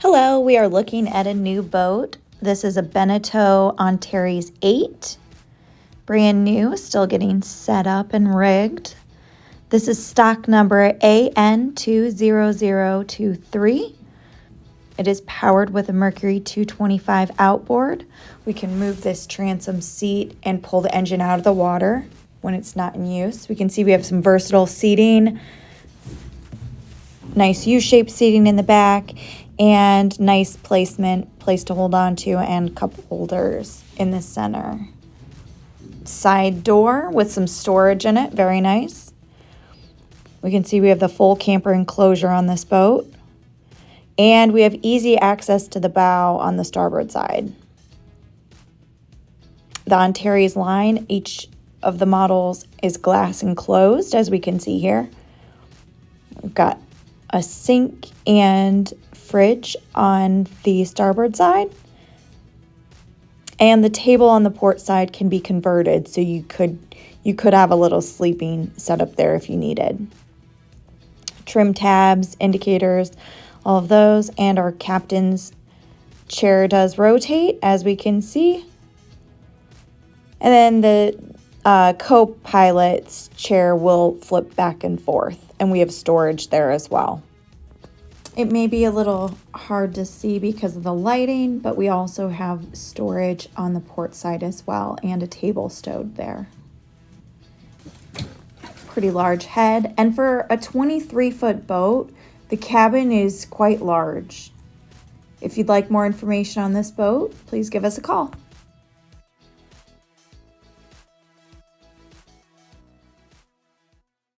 Hello, we are looking at a new boat. This is a Beneteau Antares 8. Brand new, still getting set up and rigged. This is stock number AN20023. It is powered with a Mercury 225 outboard. We can move this transom seat and pull the engine out of the water when it's not in use. We can see we have some versatile seating, nice U-shaped seating in the back, and nice place to hold on to, and cup holders in the center. Side door with some storage in it, very nice. We can see we have the full camper enclosure on this boat, and we have easy access to the bow on the starboard side. The Antares line, each of the models is glass enclosed, as we can see here. We've got a sink and fridge on the starboard side, and the table on the port side can be converted, so you could have a little sleeping setup there if you needed. Trim tabs, indicators, all of those, and our captain's chair does rotate, as we can see, and then the co-pilot's chair will flip back and forth, and we have storage there as well. It may be a little hard to see because of the lighting, but we also have storage on the port side as well, and a table stowed there. Pretty large head, and for a 23-foot boat, the cabin is quite large. If you'd like more information on this boat, please give us a call.